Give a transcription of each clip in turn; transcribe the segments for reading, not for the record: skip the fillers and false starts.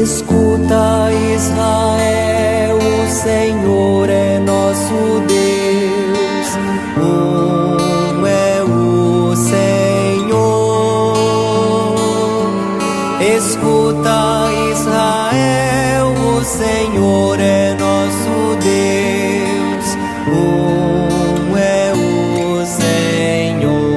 Escuta, Israel, o Senhor é nosso Deus, um é o Senhor. Escuta, Israel, o Senhor é nosso Deus, um é o Senhor.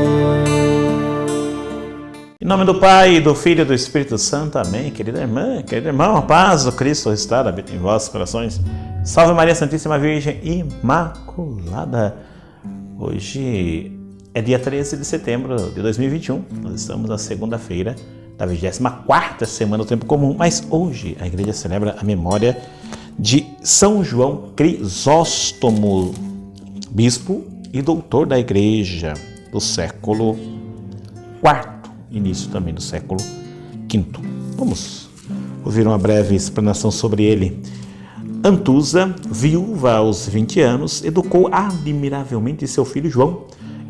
Em nome do Pai, do Filho e do Espírito Santo. Amém. Querida irmã, querido irmão, a paz do Cristo ressuscitado habita em vossos corações. Salve Maria Santíssima Virgem Imaculada. Hoje é dia 13 de setembro de 2021. Nós estamos na segunda-feira da 24ª semana do Tempo Comum. Mas hoje a igreja celebra a memória de São João Crisóstomo, bispo e doutor da igreja do século IV. Início também do século V. Vamos ouvir uma breve explanação sobre ele. Antusa, viúva aos 20 anos, educou admiravelmente seu filho João.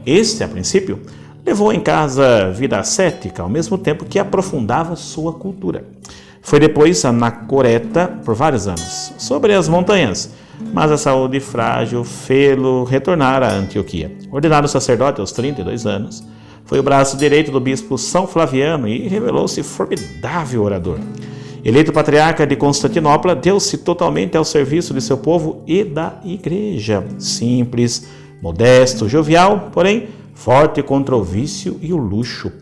Este, a princípio, levou em casa vida ascética, ao mesmo tempo que aprofundava sua cultura. Foi depois anacoreta por vários anos, sobre as montanhas, mas a saúde frágil fê-lo retornar a Antioquia. Ordenado sacerdote aos 32 anos, foi o braço direito do bispo São Flaviano e revelou-se formidável orador. Eleito patriarca de Constantinopla, deu-se totalmente ao serviço de seu povo e da igreja. Simples, modesto, jovial, porém forte contra o vício e o luxo.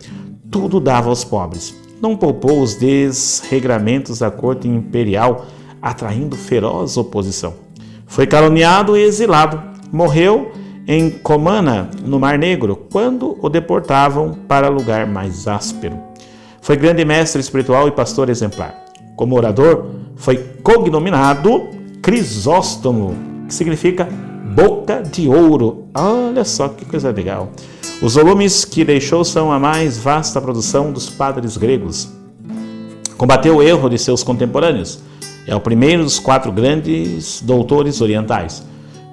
Tudo dava aos pobres. Não poupou os desregramentos da corte imperial, atraindo feroz oposição. Foi caluniado e exilado. Morreu em Comana, no Mar Negro, quando o deportavam para lugar mais áspero. Foi grande mestre espiritual e pastor exemplar. Como orador, foi cognominado Crisóstomo, que significa boca de ouro. Olha só que coisa legal. Os volumes que deixou são a mais vasta produção dos padres gregos. Combateu o erro de seus contemporâneos. É o primeiro dos 4 grandes doutores orientais.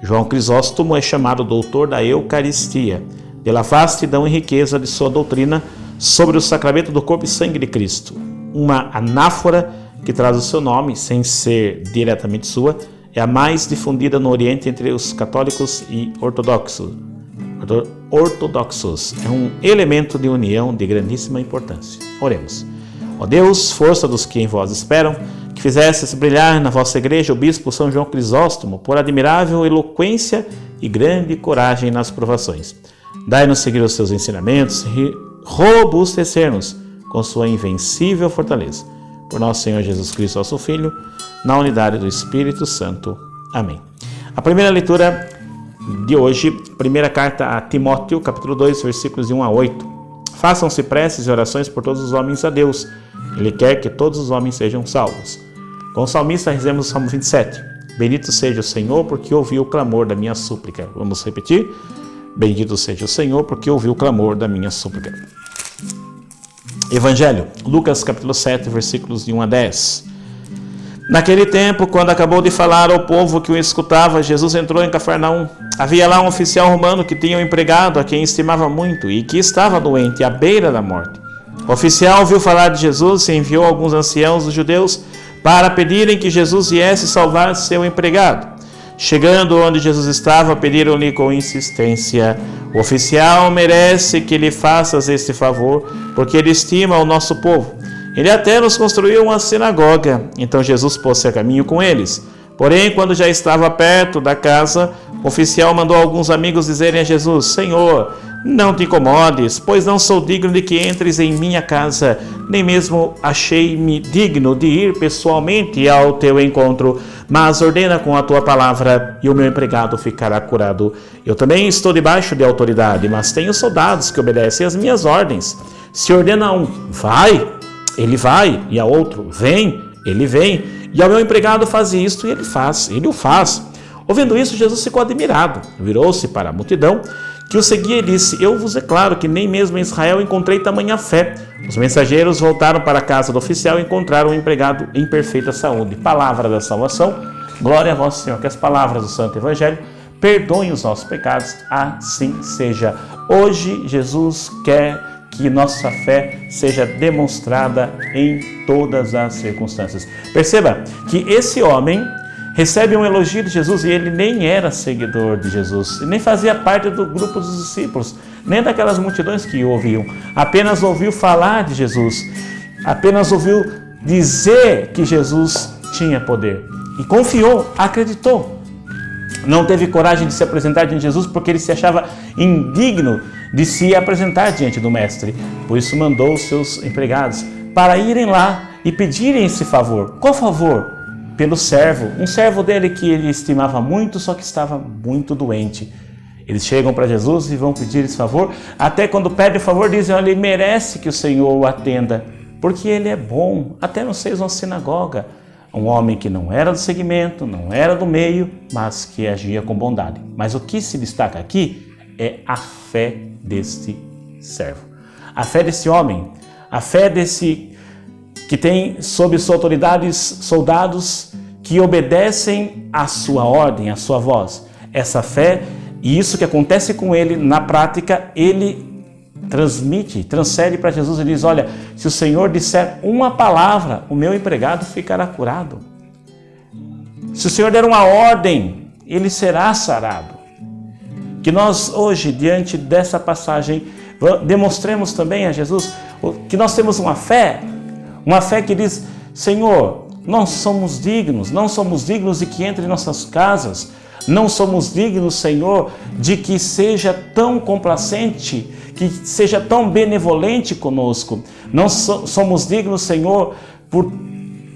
João Crisóstomo é chamado doutor da Eucaristia, pela vastidão e riqueza de sua doutrina sobre o sacramento do corpo e sangue de Cristo. Uma anáfora que traz o seu nome, sem ser diretamente sua, é a mais difundida no Oriente entre os católicos e ortodoxos. É um elemento de união de grandíssima importância. Oremos. Ó Deus, força dos que em vós esperam, que fizesses brilhar na vossa igreja o bispo São João Crisóstomo por admirável eloquência e grande coragem nas provações. Dai-nos seguir os seus ensinamentos e robustecer-nos com sua invencível fortaleza. Por nosso Senhor Jesus Cristo, nosso Filho, na unidade do Espírito Santo. Amém. A primeira leitura de hoje, primeira carta a Timóteo, capítulo 2, versículos de 1 a 8. Façam-se preces e orações por todos os homens a Deus. Ele quer que todos os homens sejam salvos. Com o salmista, rezemos o Salmo 27. Bendito seja o Senhor, porque ouviu o clamor da minha súplica. Vamos repetir? Bendito seja o Senhor, porque ouviu o clamor da minha súplica. Evangelho, Lucas capítulo 7, versículos de 1 a 10. Naquele tempo, quando acabou de falar ao povo que o escutava, Jesus entrou em Cafarnaum. Havia lá um oficial romano que tinha um empregado a quem estimava muito e que estava doente, à beira da morte. O oficial ouviu falar de Jesus e enviou alguns anciãos dos judeus para pedirem que Jesus viesse salvar seu empregado. Chegando onde Jesus estava, pediram-lhe com insistência: o oficial merece que lhe faças este favor, porque ele estima o nosso povo. Ele até nos construiu uma sinagoga. Então Jesus pôs-se a caminho com eles. Porém, quando já estava perto da casa, o oficial mandou alguns amigos dizerem a Jesus: Senhor, não te incomodes, pois não sou digno de que entres em minha casa, nem mesmo achei-me digno de ir pessoalmente ao teu encontro, mas ordena com a tua palavra e o meu empregado ficará curado. Eu também estou debaixo de autoridade, mas tenho soldados que obedecem às minhas ordens. Se ordena a um, vai, ele vai, e a outro, vem, ele vem, e ao meu empregado faz isto, e ele o faz. Ouvindo isso, Jesus ficou admirado, virou-se para a multidão que o seguia e disse: eu vos declaro que nem mesmo em Israel encontrei tamanha fé. Os mensageiros voltaram para a casa do oficial e encontraram o empregado em perfeita saúde. Palavra da salvação, glória a vós, Senhor. Que as palavras do Santo Evangelho perdoem os nossos pecados, assim seja. Hoje Jesus quer que nossa fé seja demonstrada em todas as circunstâncias. Perceba que esse homem recebe um elogio de Jesus e ele nem era seguidor de Jesus, nem fazia parte do grupo dos discípulos, nem daquelas multidões que o ouviam. Apenas ouviu falar de Jesus, apenas ouviu dizer que Jesus tinha poder. E confiou, acreditou. Não teve coragem de se apresentar diante de Jesus porque ele se achava indigno de se apresentar diante do Mestre. Por isso mandou os seus empregados para irem lá e pedirem esse favor. Qual favor? Pelo servo, um servo dele que ele estimava muito, só que estava muito doente. Eles chegam para Jesus e vão pedir esse favor, até quando pedem o favor dizem, olha, ele merece que o Senhor o atenda, porque ele é bom, até não seja uma sinagoga. Um homem que não era do segmento, não era do meio, mas que agia com bondade. Mas o que se destaca aqui é a fé deste servo. A fé desse homem, a fé desse que tem sob sua autoridade soldados que obedecem à sua ordem, à sua voz. Essa fé e isso que acontece com ele na prática, ele transfere para Jesus e diz, olha, se o Senhor disser uma palavra, o meu empregado ficará curado. Se o Senhor der uma ordem, ele será sarado. Que nós hoje, diante dessa passagem, demonstremos também a Jesus que nós temos uma fé que diz, Senhor, não somos dignos de que entre em nossas casas, não somos dignos, Senhor, de que seja tão complacente, que seja tão benevolente conosco. Não somos dignos, Senhor, por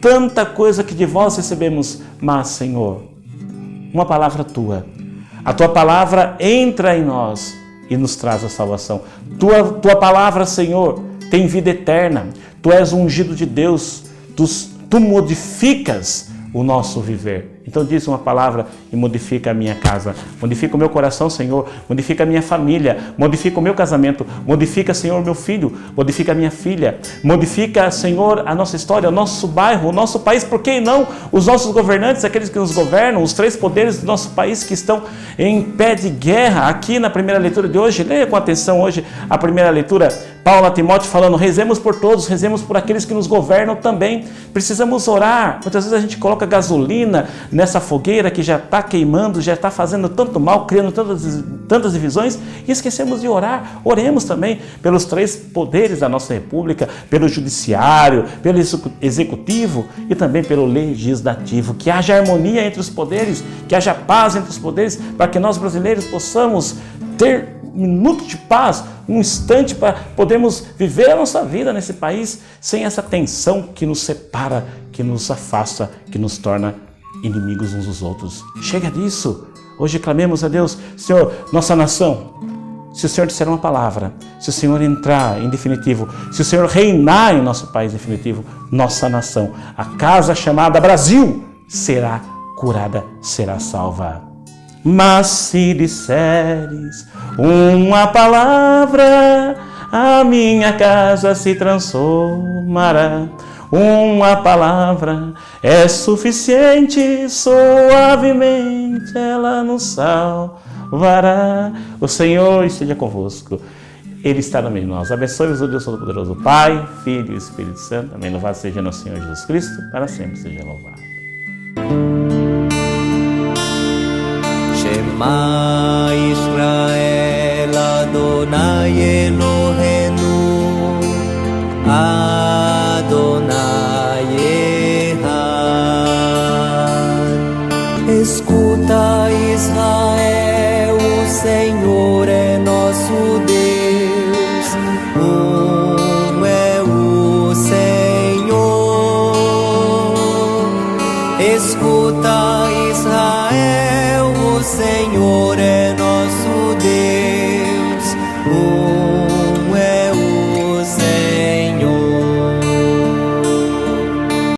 tanta coisa que de vós recebemos, mas, Senhor, uma palavra Tua. A Tua palavra entra em nós e nos traz a salvação. Tua palavra, Senhor, tem vida eterna. Tu és o ungido de Deus. Tu modificas o nosso viver. Então diz uma palavra e modifica a minha casa, modifica o meu coração, Senhor, modifica a minha família, modifica o meu casamento, modifica, Senhor, meu filho, modifica a minha filha, modifica, Senhor, a nossa história, o nosso bairro, o nosso país, por que não os nossos governantes, aqueles que nos governam, os três poderes do nosso país que estão em pé de guerra. Aqui na primeira leitura de hoje, leia com atenção hoje a primeira leitura, Paulo a Timóteo falando, rezemos por todos, rezemos por aqueles que nos governam também. Precisamos orar. Muitas vezes a gente coloca gasolina nessa fogueira que já está queimando, já está fazendo tanto mal, criando tantas divisões, e esquecemos de orar. Oremos também pelos três poderes da nossa república, pelo judiciário, pelo executivo e também pelo legislativo. Que haja harmonia entre os poderes, que haja paz entre os poderes, para que nós brasileiros possamos ter um minuto de paz, um instante para podermos viver a nossa vida nesse país sem essa tensão que nos separa, que nos afasta, que nos torna inimigos uns dos outros. Chega disso. Hoje clamemos a Deus, Senhor, nossa nação, se o Senhor disser uma palavra, se o Senhor entrar em definitivo, se o Senhor reinar em nosso país em definitivo, nossa nação, a casa chamada Brasil, será curada, será salva. Mas se disseres uma palavra, a minha casa se transformará. Uma palavra é suficiente, suavemente ela nos salvará. O Senhor esteja convosco, Ele está no meio de nós. Abençoe-vos o Deus Todo-Poderoso, Pai, Filho e Espírito Santo. Amém. Louvado seja nosso Senhor Jesus Cristo, para sempre seja louvado. Shema Israel Adonai Eloheinu Adonai Echad. Escuta, Israel, o Senhor é nosso Deus, é o Senhor. Escuta, Israel, o Senhor é nosso Deus.